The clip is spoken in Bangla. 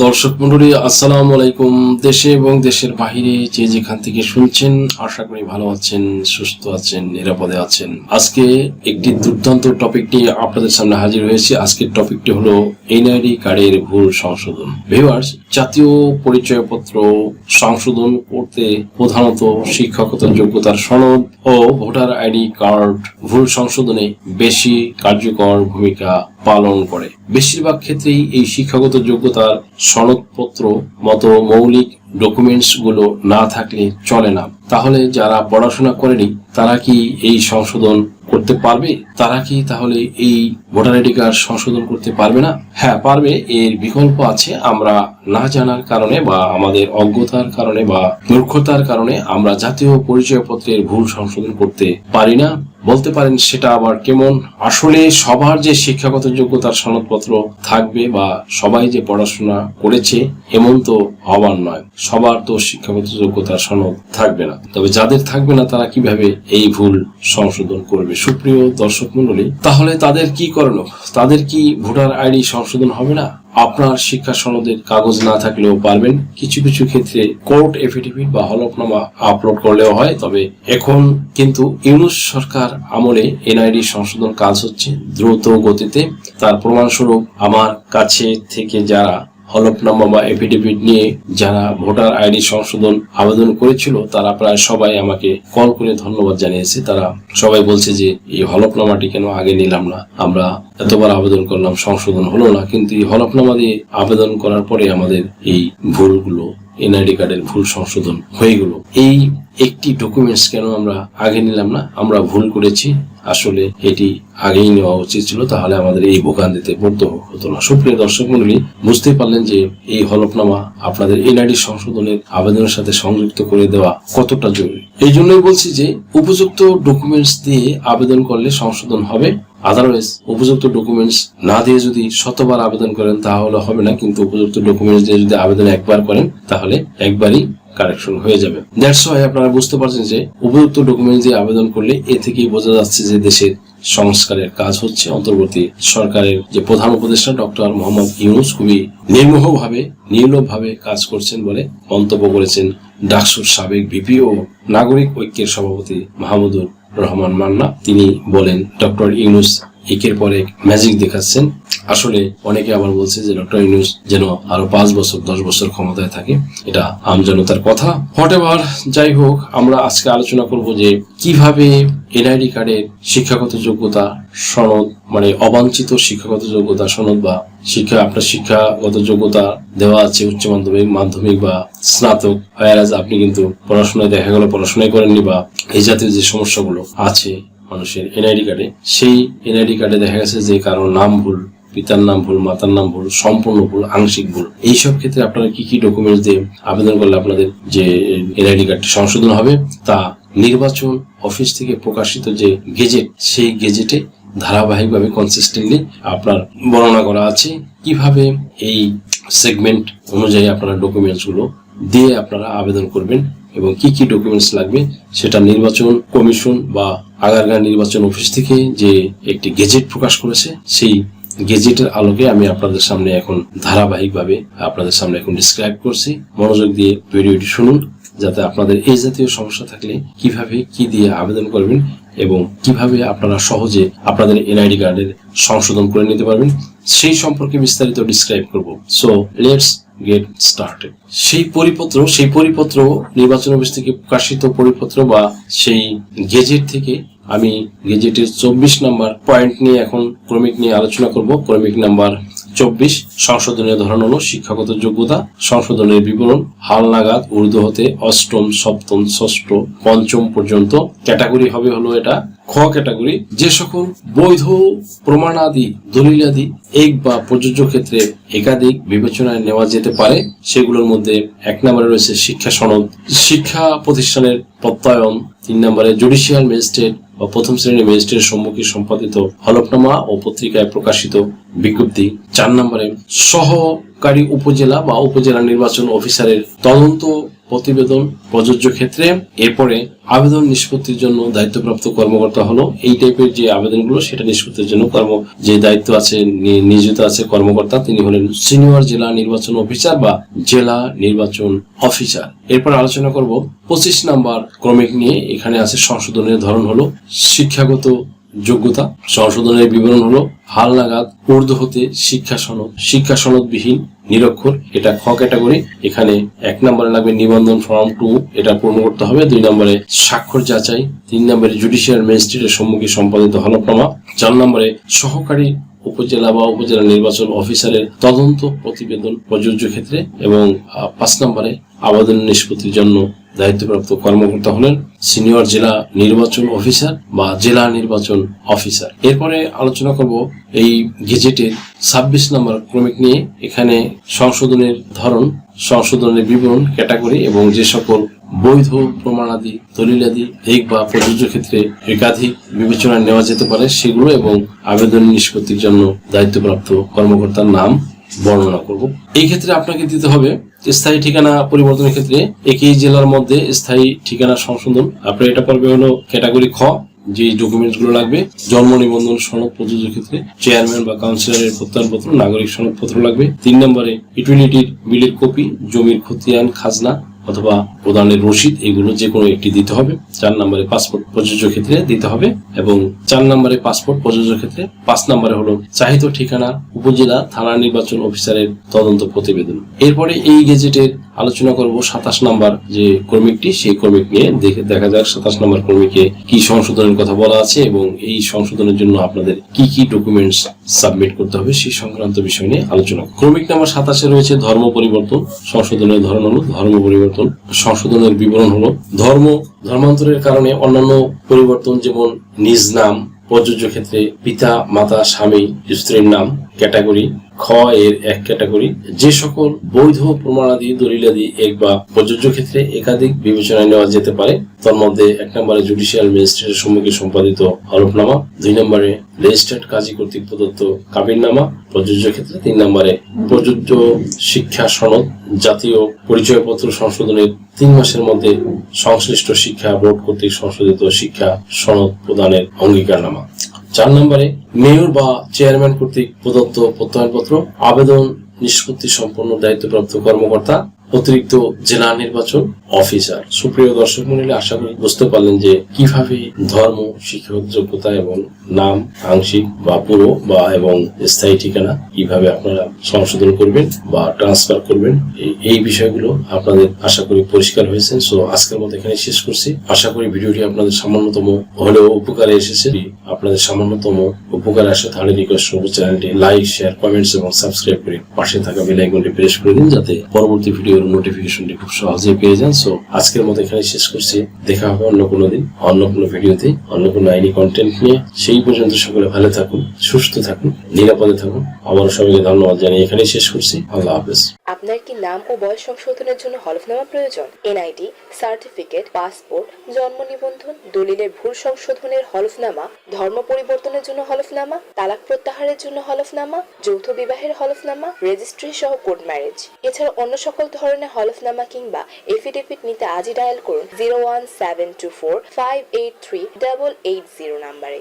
দর্শক মন্ডলী, আসসালামু আলাইকুম। দেশে এবং দেশের বাহিরে যে যেখান থেকে শুনছেন, আশা করি ভালো আছেন, সুস্থ আছেন, নিরাপদে আছেন। আজকে একটি দুর্দান্ত টপিক নিয়ে আপনাদের সামনে হাজির হয়েছি। আজকের টপিকটি হলো এনআইডি কার্ডের ভুল সংশোধন। ভিউয়ার্স, জাতীয় পরিচয়পত্র সংশোধন করতে প্রধানত শিক্ষাগত যোগ্যতার সনদ ও ভোটার আইডি কার্ড ভুল সংশোধনে বেশি কার্যকর ভূমিকা পালন করে। বেশিরভাগ ক্ষেত্রেই এই শিক্ষাগত যোগ্যতার সনদপত্র মতো মৌলিক ডকুমেন্টস গুলো না থাকলে চলে না। তাহলে যারা পড়াশোনা করেনি তারা কি এই সংশোধন করতে পারবে? তারা কি তাহলে এই ভোটার আইডি কার্ড সংশোধন করতে পারবে না? হ্যাঁ, পারবে। এর বিকল্প আছে। আমরা না জানার কারণে বা আমাদের অজ্ঞতার কারণে বা মূর্খতার কারণে আমরা জাতীয় পরিচয়পত্রের ভুল সংশোধন করতে পারি না। বলতে পারেন সেটা আবার কেমন? আসলে সবার যে শিক্ষাগত যোগ্যতার সনদপত্র থাকবে বা সবাই যে পড়াশোনা করেছে এমন তো হবার নয়। সবার তো শিক্ষাগত যোগ্যতার সনদ থাকবে না। তবে যাদের থাকবে না তারা কিভাবে এই ভুল সংশোধন করবে? সুপ্রিয় দর্শক মন্ডলী, তাহলে তাদের কি করণীয়? তাদের কি ভোটার আইডি সংশোধন হবে না? আপনার শিক্ষা সনদের কাগজ না থাকলেও পারবেন। কিছু কিছু ক্ষেত্রে কোর্ট এফিডেভিট বা হলফনামা আপলোড করলেও হয়। তবে এখন কিন্তু ইউনূস সরকার আমলে এনআইডি সংশোধন কাজ হচ্ছে দ্রুত গতিতে। তার প্রমাণস্বরূপ আমার কাছে থেকে যারা হলফনামা বা এফিডেভিট নিয়ে যারা ভোটার আইডি সংশোধন আবেদন করেছিল তারা প্রায় সবাই আমাকে কল করে ধন্যবাদ জানিয়েছে। তারা সবাই বলছে যে এই হলফনামাটি কেন আগে নিলাম না, আমরা এতবার আবেদন করলাম, সংশোধন হলো না। কিন্তু এই হলফনামা দিয়ে আবেদন করার পরে আমাদের এই ভুলগুলো, এনআইডি কার্ডের ভুল সংশোধন হয়ে গেল। এই একটি ডকুমেন্টস কেন আমরা আগে নিলাম না? আমরা ভুল করেছি। আসলে এটি আগেই নেওয়া উচিত ছিল, তাহলে আমাদের এই ভোগান্তিতে পড়তে হতো না। সুপ্রিয় দর্শক মন্ডলী, বুঝতেই পারলেন যে এই হলফনামা আপনাদের এনআইডি সংশোধনের আবেদনের সাথে সংযুক্ত করে দেওয়া কতটা জরুরি। এই জন্যই বলছি যে উপযুক্ত ডকুমেন্টস দিয়ে আবেদন করলে সংশোধন হবে। আদারওয়াইজ উপযুক্ত ডকুমেন্টস না দিয়ে যদি শতবার আবেদন করেন তাহলে হবে না, কিন্তু উপযুক্ত ডকুমেন্টস দিয়ে যদি আবেদন একবার করেন তাহলে একবারই কারেকশন হয়ে যাবে। দ্যাটস ওয়াই আপনারা বুঝতে পারছেন যে উপযুক্ত ডকুমেন্ট দিয়ে আবেদন করলে এ থেকেই বোঝা যাচ্ছে যে দেশের সংস্কারের কাজ হচ্ছে। অন্তর্বর্তী সরকারের যে প্রধান উপদেষ্টা ডক্টর মোহাম্মদ ইউনূস খুবই নির্মমভাবে কাজ করছেন বলে মন্তব্য করেছেন ডাকসুর সাবেক ভিপি ও নাগরিক ঐক্যের সভাপতি মাহমুদুর রহমান মান্না। তিনি বলেন, ডক্টর ইউনূস একের পর এক ম্যাজিক দেখাচ্ছেন। আসলে অনেকে আবার বলছে যে ডক্টর ইউনূস যেন আরো 5 বছর 10 বছর ক্ষমতায় থাকে। এটা আমজনতার কথা। হোয়াটএভার, যাই হোক, আমরা আজকে আলোচনা করব যে কিভাবে এনআইডি কার্ডের শিক্ষাগত যোগ্যতা সনদ, মানে অবাঞ্ছিত শিক্ষাগত যোগ্যতা সনদ বা আপনার শিক্ষাগত যোগ্যতা দেওয়া আছে উচ্চ মাধ্যমিক, মাধ্যমিক বা স্নাতক, হয়ারাজ আপনি কিন্তু পড়াশোনায় দেখা গেল পড়াশোনায় করেননি বা এই জাতীয় যে সমস্যাগুলো আছে মানুষের এনআইডি কার্ডে, সেই এনআইডি কার্ডে দেখা গেছে যে কারো নাম ভুল, পিতার নাম ভুল, মাতার নাম ভুল, সম্পূর্ণ ভুল, আংশিক ভুল। এইসব ক্ষেত্রে আপনারা কি কি ডকুমেন্টস দিয়ে আবেদন করলে আপনাদের যে এনআইডি কার্ডটি সংশোধন হবে তা নির্বাচন অফিস থেকে প্রকাশিত যে গেজেট, সেই গেজেটে ধারাবাহিকভাবে কনসিস্টেন্টলি আপনার বর্ণনা করা আছে। কিভাবে এই সেগমেন্ট অনুযায়ী আপনারা ডকুমেন্টস গুলো দিয়ে আপনারা আবেদন করবেন এবং কি কি ডকুমেন্টস লাগবে সেটা নির্বাচন কমিশন বা আগারগাঁও নির্বাচন অফিস থেকে যে একটি গেজেট প্রকাশ করেছে, সেই গেজেটের আলোকে আমি আপনাদের সামনে এখন ধারাবাহিকভাবে আপনাদের সামনে এখন ডিসক্রাইব করছি। মনোযোগ দিয়ে ভিডিওটি শুনুন, যাতে আপনাদের এই জাতীয় সমস্যা থাকলে কিভাবে কি দিয়ে আবেদন করবেন এবং কিভাবে আপনারা সহজে আপনাদের এনআইডি কার্ডের সংশোধন করে নিতে পারবেন সেই সম্পর্কে বিস্তারিত ডিসক্রাইব করব। So let's get started. সেই পরিপত্র নির্বাচন অফিস থেকে প্রকাশিত পরিপত্র বা সেই গেজেট থেকে আমি গেজেটের 24 নম্বর পয়েন্ট নিয়ে এখন ক্রমিক নিয়ে আলোচনা করব। ক্রমিক নাম্বার 24, সংশোধনের ধরন হলো শিক্ষাগত যোগ্যতা। সংশোধনের বিবরণ হালনাগাদ উর্দু হতে অষ্টম, সপ্তম, ষষ্ঠ, পঞ্চম পর্যন্ত। ক্যাটাগরি হবে হলো এটা খ ক্যাটাগরি। যে সকল বৈধ প্রমাণাদি দলিলাদি এক বা প্রযোজ্য ক্ষেত্রে একাধিক বিবেচনায় নেওয়া যেতে পারে সেগুলোর মধ্যে 1 নম্বরে রয়েছে শিক্ষা সনদ, শিক্ষা প্রতিষ্ঠানের প্রত্যয়ন। 3 নম্বরে জুডিশিয়াল ম্যাজিস্ট্রেট বা প্রথম শ্রেণীর ম্যাজিস্ট্রেটের সম্মুখে সম্পাদিত হলফনামা ও পত্রিকায় প্রকাশিত বিজ্ঞপ্তি। 4 নম্বরে সহকারী উপজেলা বা উপজেলা নির্বাচন অফিসারের তদন্ত প্রতিবেদন প্রযোজ্য ক্ষেত্রে। এরপরে আবেদন নিষ্পত্তির জন্য দায়িত্বপ্রাপ্ত কর্মকর্তা হলো এই টাইপের যে আবেদনগুলো সেটা নিষ্পত্তির জন্য যে দায়িত্ব আছে নিয়োজিত আছে কর্মকর্তা, তিনি হলেন সিনিয়র জেলা নির্বাচন অফিসার বা জেলা নির্বাচন অফিসার। এরপর আলোচনা করব 25 নাম্বার ক্রমিক নিয়ে। এখানে আছে সংশোধনের ধরন হলো শিক্ষাগত যোগ্যতা। সংশোধনের বিবরণ হলো হালনাগাদ উর্দু হতে শিক্ষা সনদবিহীন নিরক্ষর, এটা খ ক্যাটাগরি। এখানে 1 নম্বরে লাগবে নিবন্ধন ফর্ম 2, এটা পূর্ণ করতে হবে। 2 নম্বরে স্বাক্ষর যাচাই। 3 নম্বরে জুডিশিয়াল ম্যাজিস্ট্রেটের সম্মুখে সম্পাদিত হলফনামা। 4 নম্বরে সহকারী উপজেলা বা উপজেলা নির্বাচন অফিসারের তদন্ত প্রতিবেদন প্রযোজ্য ক্ষেত্রে। এবং 5 নম্বরে আবেদন নিষ্পত্তির জন্য দায়িত্বপ্রাপ্ত কর্মকর্তা হলেন সিনিয়র জেলা নির্বাচন অফিসার বা জেলা নির্বাচন অফিসার। এরপরে আলোচনা করব এই গেজেটের 26 নম্বর ক্রমিক নিয়ে। এখানে সংশোধনের ধরন, সংশোধনের বিবরণ, ক্যাটাগরি এবং যে সকল বৈধ প্রমাণাদি দলিলাদি এক বা প্রযোজ্য ক্ষেত্রে একাধিক বিবেচনায় নেওয়া যেতে পারে সেগুলো এবং আবেদন নিষ্পত্তির জন্য দায়িত্বপ্রাপ্ত কর্মকর্তার নাম বর্ণনা করব। এই ক্ষেত্রে আপনাকে দিতে হবে স্থায়ী ঠিকানা পরিবর্তনের ক্ষেত্রে একই জেলার মধ্যে স্থায়ী ঠিকানা সংশোধন। আপনার এটা পড়বে হলো ক্যাটাগরি খ, যে ডকুমেন্টস গুলো লাগবে জন্ম নিবন্ধন সনদ প্রযোজ্য ক্ষেত্রে, চেয়ারম্যান বা কাউন্সিলরের প্রত্যয়নপত্র, নাগরিক সনদপত্র লাগবে। 3 নম্বরে ইউটিলিটির বিলের কপি, জমির খতিয়ান খাজনা অথবা প্রদানের রসিদ, এগুলো যে কোনো একটি দিতে হবে। 4 নম্বরে পাসপোর্ট প্রযোজ্য ক্ষেত্রে দিতে হবে এবং 4 নম্বরে পাসপোর্ট প্রযোজ্য ক্ষেত্রে। 5 নম্বরে হলো চাহিত ঠিকানা উপজেলা থানা নির্বাচন অফিসারের তদন্ত প্রতিবেদন। এরপরে এই গেজেটের আলোচনা করব 27 নম্বর যে কর্মিকটি, সেই কর্মিক নিয়ে দেখা যাক 27 নম্বর কর্মিকে কি সংশোধনের কথা বলা আছে এবং এই সংশোধনের জন্য আপনাদের কি কি ডকুমেন্টস সাবমিট করতে হবে সেই সংক্রান্ত বিষয় নিয়ে আলোচনা। ক্রমিক নাম্বার 27 রয়েছে ধর্ম পরিবর্তন। সংশোধনের ধরন হলো ধর্ম পরিবর্তন। সংশোধনের বিবরণ হলো ধর্মান্তরের কারণে অন্যান্য পরিবর্তন, যেমন নিজ নাম প্রযোজ্য ক্ষেত্রে পিতা মাতা স্বামী স্ত্রীর নাম। ক্যাটাগরি খ এর 1 ক্যাটাগরি, যে সকল বৈধ প্রমাণাদি দলিলাদি এক বা প্রযোজ্য ক্ষেত্রে একাধিক বিবেচনায় নেওয়া যেতে পারে। তার মধ্যে 1 নম্বরে জুডিশিয়াল ম্যাজিস্ট্রেটের সম্মুখে সম্পাদিত হলফনামা। 2 নম্বরে রেজিস্ট্রেড কাজী কর্তৃক প্রদত্ত কাবিননামা প্রযোজ্য ক্ষেত্রে। 3 নম্বরে প্রযোজ্য শিক্ষা সনদ, জাতীয় পরিচয়পত্র সংশোধনের 3 মাসের মধ্যে সংশ্লিষ্ট শিক্ষা বোর্ড কর্তৃক সংশোধিত শিক্ষা সনদ প্রদানের অঙ্গীকারনামা। 4 নম্বরে মেয়র বা চেয়ারম্যান কর্তৃক প্রদত্ত প্রত্যয়নপত্র। আবেদন নিষ্পত্তি সম্পন্ন দায়িত্বপ্রাপ্ত কর্মকর্তা অতিরিক্ত জেলা নির্বাচন অফিসার। সুপ্রিয় দর্শক মণ্ডলী, আশা করি বুঝতে পারলেন যে কিভাবে ধর্ম, শিক্ষক যোগ্যতা এবং নাম আংশিক বা পুরো বা এবং স্থায়ী ঠিকানা কিভাবে আপনারা সংশোধন করবেন বা ট্রান্সফার করবেন, এই বিষয়গুলো আপনাদের আশা করি পরিষ্কার হয়েছে। সো আজকের মতো এখানে শেষ করছি। আশা করি ভিডিওটি আপনাদের সামান্যতম হলেও উপকারে এসেছে। আপনাদের সামান্যতম উপকারে আসে তাহলে রিকোয়েস্ট করব চ্যানেলটি লাইক, শেয়ার, কমেন্টস এবং সাবস্ক্রাইব করে পাশে থাকা বেল আইকনটি প্রেস করে দিন যাতে পরবর্তী ভিডিওর নোটিফিকেশনটি খুব সহজেই পেয়ে যান। সো আজকের মতো এখানে শেষ করছি। দেখা হবে অন্য কোনো দিন, অন্য কোনো ভিডিওতে, অন্য কোনো আইনি কন্টেন্ট নিয়ে। সেই পর্যন্ত সকলে ভালো থাকুন, সুস্থ থাকুন, নিরাপদে থাকুন। আবারও সবাইকে ধন্যবাদ জানিয়ে এখানে শেষ করছি। আল্লাহ হাফেজ। আপনার কি নাম ও বয়স সংশোধনের জন্য হলফনামা প্রয়োজন? এনআইডি সার্টিফিকেট, পাসপোর্ট, জন্ম নিবন্ধন, দলিলের ভুল সংশোধনের হলফনামা, ধর্ম পরিবর্তনের জন্য হলফনামা, তালাক প্রত্যাহারের জন্য হলফনামা, যৌথ বিবাহের হলফনামা, রেজিস্ট্রি সহ কোর্ট ম্যারেজ, এছাড়া অন্য সকল ধরনের হলফনামা কিংবা এফিডেভিট নিতে আজই ডায়াল করুন 01724 583 880 নম্বরে।